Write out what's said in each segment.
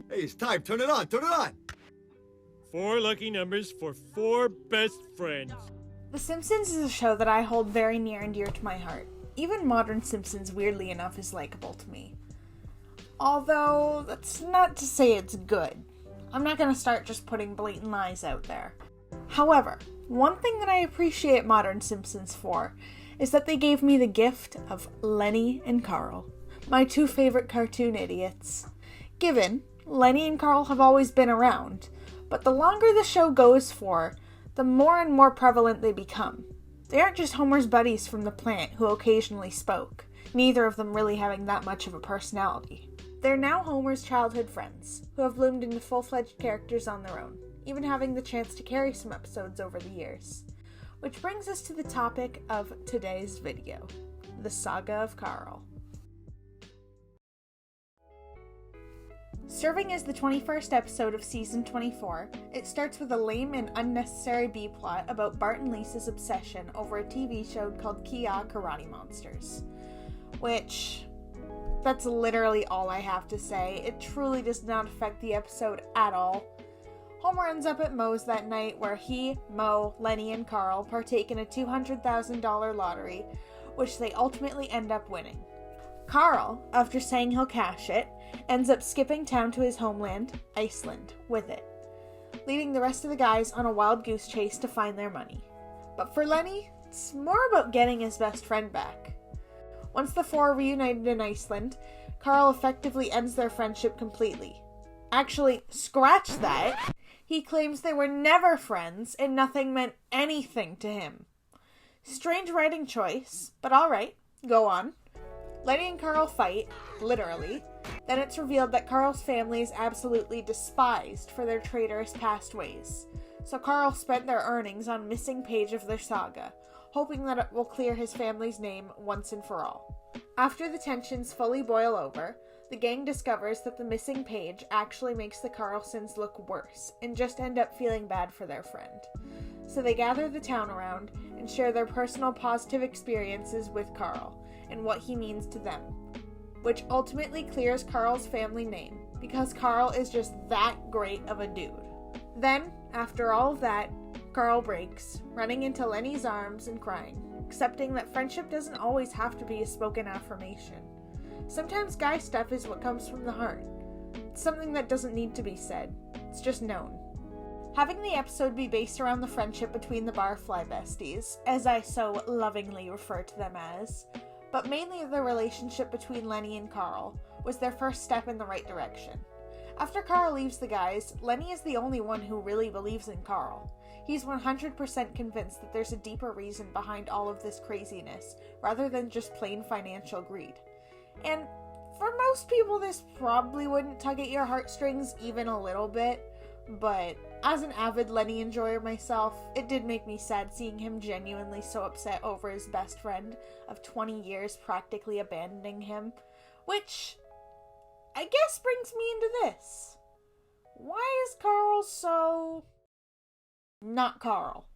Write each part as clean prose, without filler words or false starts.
Hey, it's time. Turn it on. Turn it on. 4 lucky numbers for 4 best friends. The Simpsons is a show that I hold very near and dear to my heart. Even Modern Simpsons, weirdly enough, is likable to me. Although, that's not to say it's good. I'm not going to start just putting blatant lies out there. However, one thing that I appreciate Modern Simpsons for is that they gave me the gift of Lenny and Carl, my 2 favorite cartoon idiots. Given, Lenny and Carl have always been around, but the longer the show goes for, the more and more prevalent they become. They aren't just Homer's buddies from the plant who occasionally spoke, neither of them really having that much of a personality. They're now Homer's childhood friends, who have bloomed into full-fledged characters on their own, even having the chance to carry some episodes over the years. Which brings us to the topic of today's video, the Saga of Carl. Serving as the 21st episode of season 24, it starts with a lame and unnecessary B-plot about Bart and Lisa's obsession over a TV show called Kia Karate Monsters. Which, that's literally all I have to say. It truly does not affect the episode at all. Homer ends up at Moe's that night where he, Moe, Lenny, and Carl partake in a $200,000 lottery, which they ultimately end up winning. Carl, after saying he'll cash it, ends up skipping town to his homeland, Iceland, with it, leaving the rest of the guys on a wild goose chase to find their money. But for Lenny, it's more about getting his best friend back. Once the 4 are reunited in Iceland, Carl effectively ends their friendship completely. Actually, scratch that! He claims they were never friends and nothing meant anything to him. Strange writing choice, but alright, go on. Lenny and Carl fight, literally. Then it's revealed that Carl's family is absolutely despised for their traitorous past ways. So Carl spent their earnings on a missing page of their saga, hoping that it will clear his family's name once and for all. After the tensions fully boil over, the gang discovers that the missing page actually makes the Carlsons look worse and just end up feeling bad for their friend. So they gather the town around and share their personal positive experiences with Carl and what he means to them, which ultimately clears Carl's family name because Carl is just that great of a dude. Then, after all of that, Carl breaks, running into Lenny's arms and crying, accepting that friendship doesn't always have to be a spoken affirmation. Sometimes guy stuff is what comes from the heart. It's something that doesn't need to be said. It's just known. Having the episode be based around the friendship between the Barfly besties, as I so lovingly refer to them as, but mainly the relationship between Lenny and Carl, was their first step in the right direction. After Carl leaves the guys, Lenny is the only one who really believes in Carl. He's 100% convinced that there's a deeper reason behind all of this craziness, rather than just plain financial greed. And for most people, this probably wouldn't tug at your heartstrings even a little bit, but as an avid Lenny enjoyer myself, it did make me sad seeing him genuinely so upset over his best friend of 20 years practically abandoning him, which I guess brings me into this. Why is Carl so... not Carl?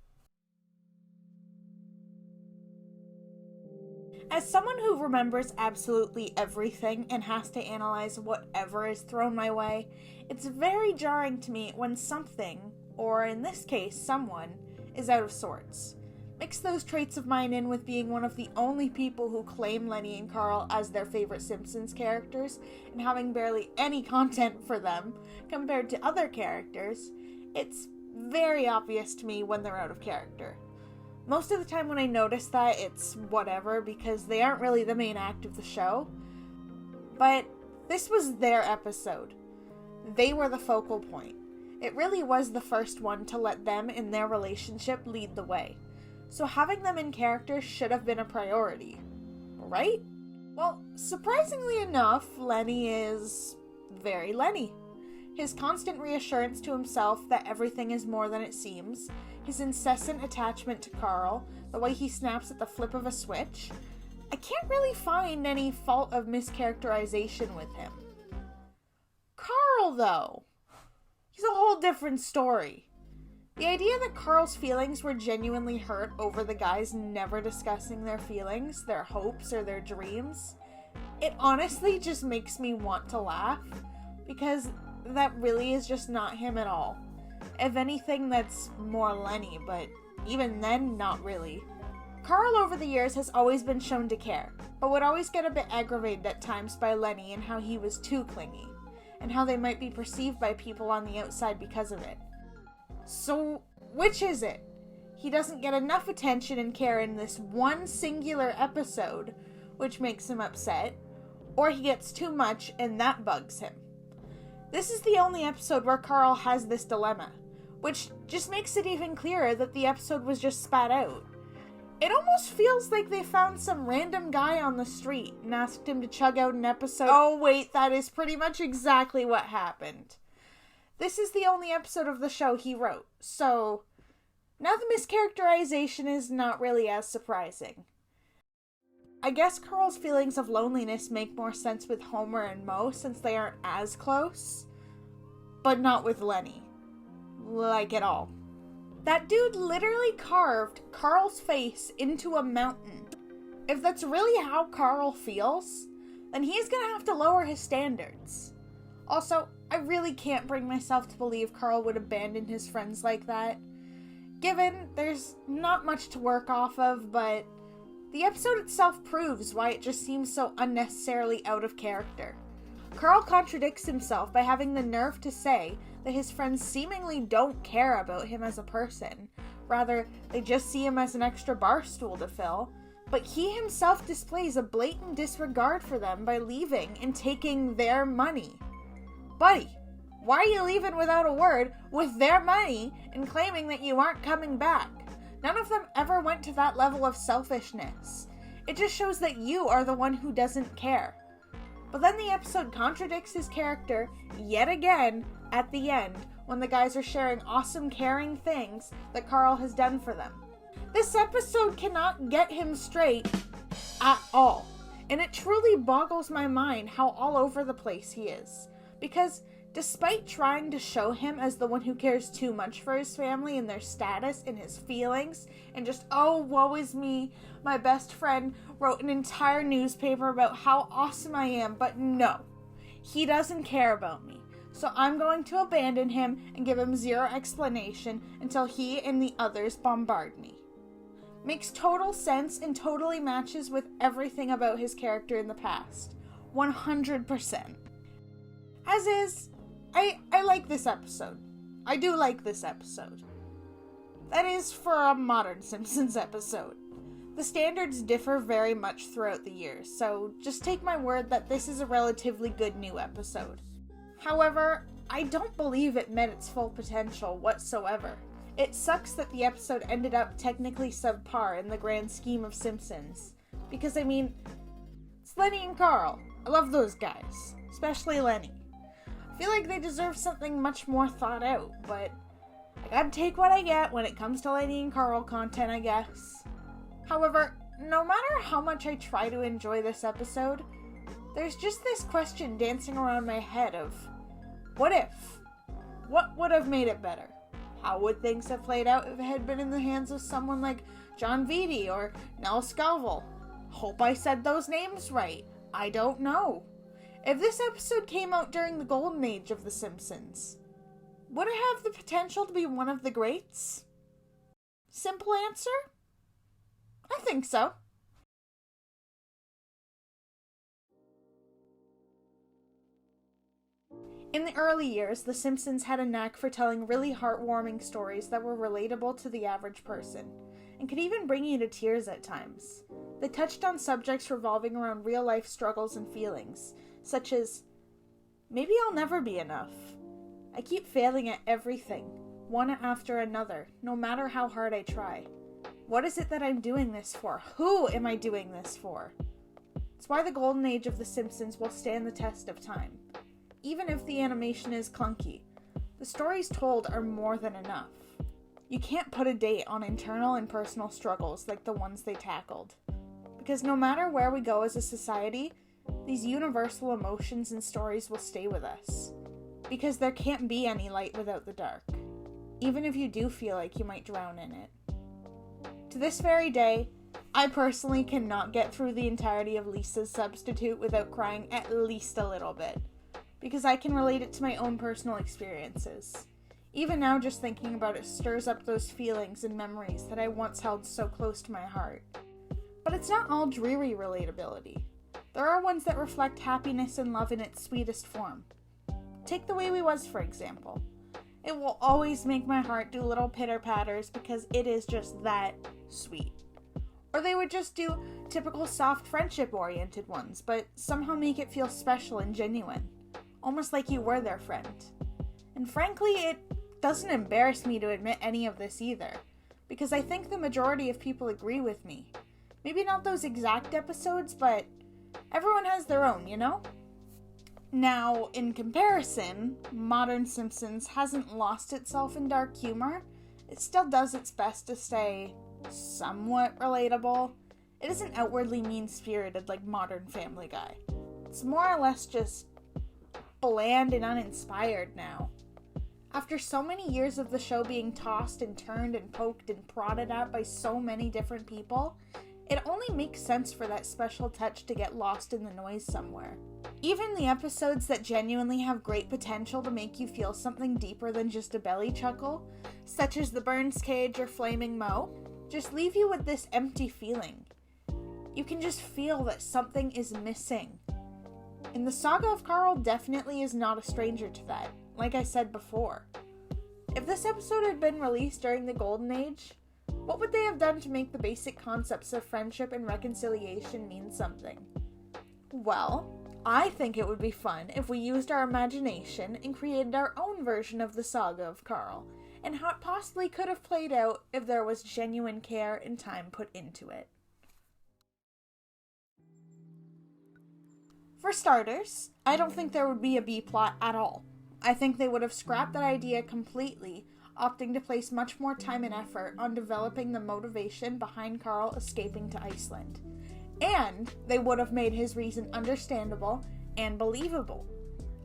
As someone who remembers absolutely everything and has to analyze whatever is thrown my way, it's very jarring to me when something, or in this case someone, is out of sorts. Mix those traits of mine in with being one of the only people who claim Lenny and Carl as their favorite Simpsons characters, and having barely any content for them compared to other characters, it's very obvious to me when they're out of character. Most of the time when I notice that, it's whatever, because they aren't really the main act of the show. But this was their episode. They were the focal point. It really was the first one to let them and their relationship lead the way. So having them in character should have been a priority. Right? Well, surprisingly enough, Lenny is very Lenny. His constant reassurance to himself that everything is more than it seems, his incessant attachment to Carl, the way he snaps at the flip of a switch, I can't really find any fault of mischaracterization with him. Carl, though, he's a whole different story. The idea that Carl's feelings were genuinely hurt over the guys never discussing their feelings, their hopes, or their dreams, it honestly just makes me want to laugh, because that really is just not him at all. If anything, that's more Lenny, but even then, not really. Carl over the years has always been shown to care, but would always get a bit aggravated at times by Lenny and how he was too clingy, and how they might be perceived by people on the outside because of it. So, which is it? He doesn't get enough attention and care in this one singular episode, which makes him upset, or he gets too much and that bugs him. This is the only episode where Carl has this dilemma, which just makes it even clearer that the episode was just spat out. It almost feels like they found some random guy on the street and asked him to chug out an episode. Oh wait, that is pretty much exactly what happened. This is the only episode of the show he wrote, so now the mischaracterization is not really as surprising. I guess Carl's feelings of loneliness make more sense with Homer and Moe since they aren't as close, but not with Lenny. Like at all. That dude literally carved Carl's face into a mountain. If that's really how Carl feels, then he's gonna have to lower his standards. Also, I really can't bring myself to believe Carl would abandon his friends like that. Given there's not much to work off of, but the episode itself proves why it just seems so unnecessarily out of character. Carl contradicts himself by having the nerve to say that his friends seemingly don't care about him as a person. Rather, they just see him as an extra bar stool to fill. But he himself displays a blatant disregard for them by leaving and taking their money. Buddy, why are you leaving without a word with their money and claiming that you aren't coming back? None of them ever went to that level of selfishness. It just shows that you are the one who doesn't care. But then the episode contradicts his character yet again at the end when the guys are sharing awesome caring things that Carl has done for them. This episode cannot get him straight at all. And it truly boggles my mind how all over the place he is. Because despite trying to show him as the one who cares too much for his family and their status and his feelings, and just, oh, woe is me, my best friend wrote an entire newspaper about how awesome I am, but no, he doesn't care about me. So I'm going to abandon him and give him zero explanation until he and the others bombard me. Makes total sense and totally matches with everything about his character in the past. 100%. As is, I like this episode. I do like this episode. That is for a Modern Simpsons episode. The standards differ very much throughout the years, so just take my word that this is a relatively good new episode. However, I don't believe it met its full potential whatsoever. It sucks that the episode ended up technically subpar in the grand scheme of Simpsons. Because, I mean, it's Lenny and Carl. I love those guys. Especially Lenny. I feel like they deserve something much more thought out, but I gotta take what I get when it comes to Lenny and Carl content, I guess. However, no matter how much I try to enjoy this episode, there's just this question dancing around my head of, what if? What would have made it better? How would things have played out if it had been in the hands of someone like John Vitti or Nell Scoville? Hope I said those names right. I don't know. If this episode came out during the golden age of The Simpsons, would it have the potential to be one of the greats? Simple answer? I think so. In the early years, The Simpsons had a knack for telling really heartwarming stories that were relatable to the average person, and could even bring you to tears at times. They touched on subjects revolving around real-life struggles and feelings, such as, maybe I'll never be enough. I keep failing at everything, one after another, no matter how hard I try. What is it that I'm doing this for? Who am I doing this for? It's why the golden age of The Simpsons will stand the test of time. Even if the animation is clunky, the stories told are more than enough. You can't put a date on internal and personal struggles like the ones they tackled. Because no matter where we go as a society, these universal emotions and stories will stay with us. Because there can't be any light without the dark, even if you do feel like you might drown in it. To this very day, I personally cannot get through the entirety of Lisa's Substitute without crying at least a little bit. because I can relate it to my own personal experiences. Even now, just thinking about it stirs up those feelings and memories that I once held so close to my heart. But it's not all dreary relatability. There are ones that reflect happiness and love in its sweetest form. Take The Way We Was, for example. It will always make my heart do little pitter-patters because it is just that sweet. Or they would just do typical soft friendship-oriented ones, but somehow make it feel special and genuine. Almost like you were their friend. And frankly, it doesn't embarrass me to admit any of this either, because I think the majority of people agree with me. Maybe not those exact episodes, but everyone has their own, you know? Now, in comparison, Modern Simpsons hasn't lost itself in dark humor. It still does its best to stay somewhat relatable. It isn't outwardly mean-spirited like Modern Family Guy. It's more or less just bland and uninspired now. After so many years of the show being tossed and turned and poked and prodded at by so many different people, it only makes sense for that special touch to get lost in the noise somewhere. Even the episodes that genuinely have great potential to make you feel something deeper than just a belly chuckle, such as the Burns Cage or Flaming Moe, just leave you with this empty feeling. You can just feel that something is missing. And the Saga of Carl definitely is not a stranger to that, like I said before. If this episode had been released during the Golden Age, what would they have done to make the basic concepts of friendship and reconciliation mean something? Well, I think it would be fun if we used our imagination and created our own version of the Saga of Carl, and how it possibly could have played out if there was genuine care and time put into it. For starters, I don't think there would be a B-plot at all. I think they would have scrapped that idea completely, opting to place much more time and effort on developing the motivation behind Carl escaping to Iceland. And they would have made his reason understandable and believable.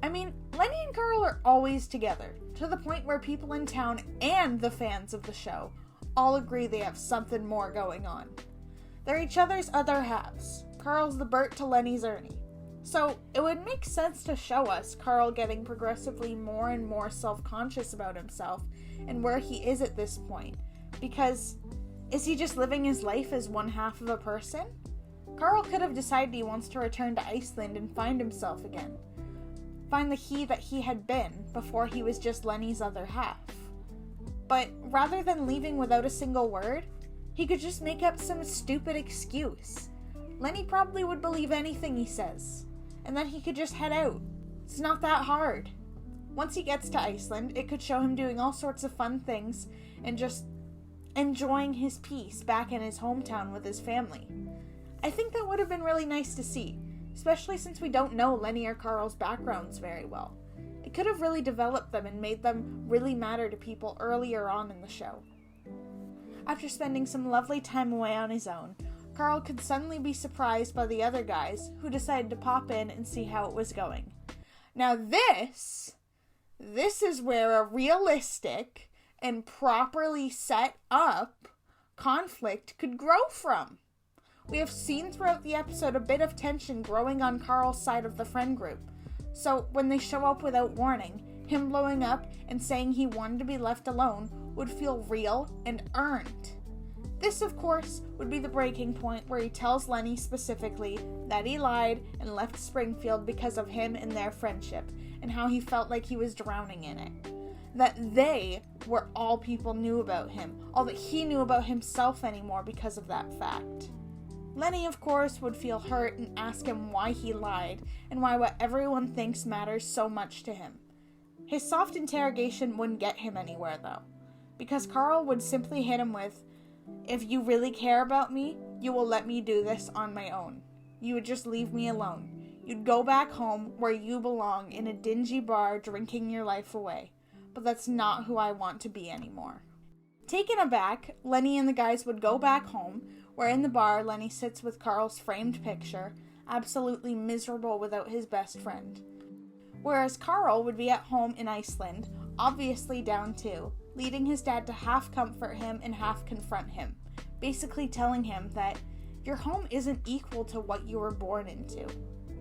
I mean, Lenny and Carl are always together, to the point where people in town and the fans of the show all agree they have something more going on. They're each other's other halves. Carl's the Bert to Lenny's Ernie. So it would make sense to show us Carl getting progressively more and more self-conscious about himself and where he is at this point. Because, is he just living his life as one half of a person? Carl could have decided he wants to return to Iceland and find himself again. Find the he that he had been before he was just Lenny's other half. But rather than leaving without a single word, he could just make up some stupid excuse. Lenny probably would believe anything he says, and then he could just head out. It's not that hard. Once he gets to Iceland, it could show him doing all sorts of fun things and just enjoying his peace back in his hometown with his family. I think that would have been really nice to see, especially since we don't know Lenny or Carl's backgrounds very well. It could have really developed them and made them really matter to people earlier on in the show. After spending some lovely time away on his own, Carl could suddenly be surprised by the other guys who decided to pop in and see how it was going. Now this is where a realistic and properly set up conflict could grow from. We have seen throughout the episode a bit of tension growing on Carl's side of the friend group. So when they show up without warning, him blowing up and saying he wanted to be left alone would feel real and earned. This, of course, would be the breaking point where he tells Lenny specifically that he lied and left Springfield because of him and their friendship, and how he felt like he was drowning in it. That they were all people knew about him, all that he knew about himself anymore because of that fact. Lenny, of course, would feel hurt and ask him why he lied, and why what everyone thinks matters so much to him. His soft interrogation wouldn't get him anywhere, though, because Carl would simply hit him with, "If you really care about me, you will let me do this on my own. You would just leave me alone. You'd go back home where you belong in a dingy bar drinking your life away. But that's not who I want to be anymore." Taken aback, Lenny and the guys would go back home, where in the bar Lenny sits with Carl's framed picture, absolutely miserable without his best friend. Whereas Carl would be at home in Iceland, obviously down too, leading his dad to half comfort him and half confront him, basically telling him that your home isn't equal to what you were born into.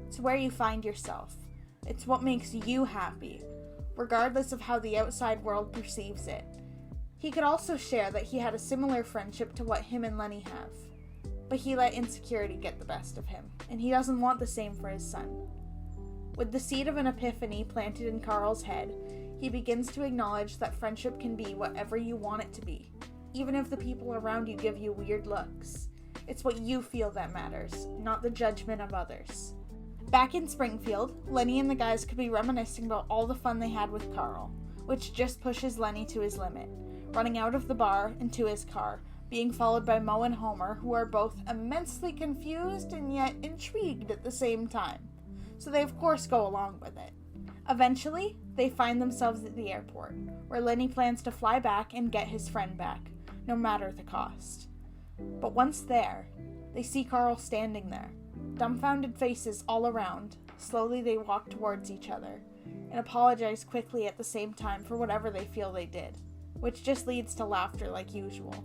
It's where you find yourself. It's what makes you happy, regardless of how the outside world perceives it. He could also share that he had a similar friendship to what him and Lenny have, but he let insecurity get the best of him, and he doesn't want the same for his son. With the seed of an epiphany planted in Carl's head, he begins to acknowledge that friendship can be whatever you want it to be, even if the people around you give you weird looks. It's what you feel that matters, not the judgment of others. Back in Springfield, Lenny and the guys could be reminiscing about all the fun they had with Carl, which just pushes Lenny to his limit, running out of the bar and to his car, being followed by Moe and Homer, who are both immensely confused and yet intrigued at the same time. So they of course go along with it. Eventually, they find themselves at the airport, where Lenny plans to fly back and get his friend back, no matter the cost. But once there, they see Carl standing there, dumbfounded faces all around. Slowly they walk towards each other, and apologize quickly at the same time for whatever they feel they did, which just leads to laughter like usual.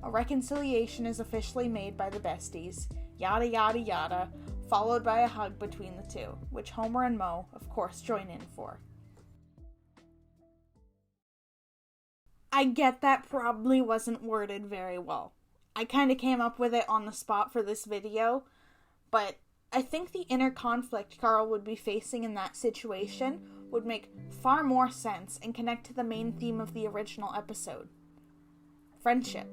A reconciliation is officially made by the besties, yada yada yada, followed by a hug between the two, which Homer and Moe, of course, join in for. I get that probably wasn't worded very well. I kind of came up with it on the spot for this video, but I think the inner conflict Carl would be facing in that situation would make far more sense and connect to the main theme of the original episode. Friendship.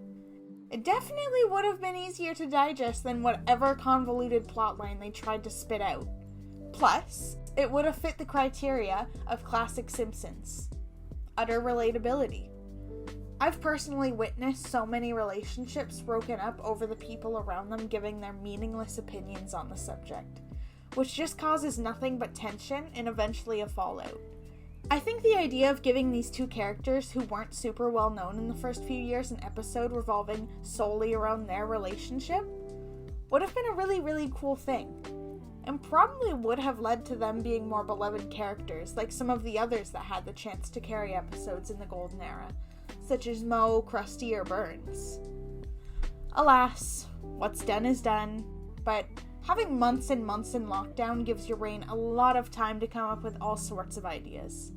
It definitely would have been easier to digest than whatever convoluted plotline they tried to spit out. Plus, it would have fit the criteria of classic Simpsons. Utter relatability. I've personally witnessed so many relationships broken up over the people around them giving their meaningless opinions on the subject, which just causes nothing but tension and eventually a fallout. I think the idea of giving these two characters who weren't super well known in the first few years an episode revolving solely around their relationship would have been a really, really cool thing, and probably would have led to them being more beloved characters like some of the others that had the chance to carry episodes in the golden era, such as Moe, Krusty, or Burns. Alas, what's done is done, but having months and months in lockdown gives your brain a lot of time to come up with all sorts of ideas,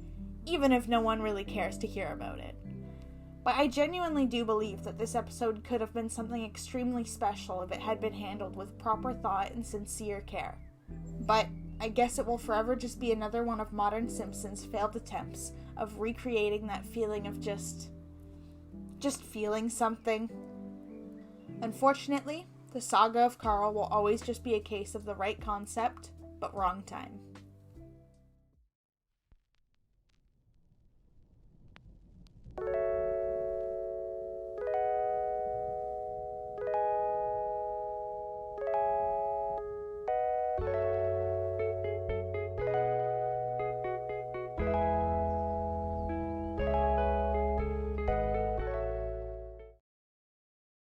even if no one really cares to hear about it. But I genuinely do believe that this episode could have been something extremely special if it had been handled with proper thought and sincere care. But I guess it will forever just be another one of Modern Simpsons' failed attempts of recreating that feeling of just feeling something. Unfortunately, the Saga of Carl will always just be a case of the right concept, but wrong time.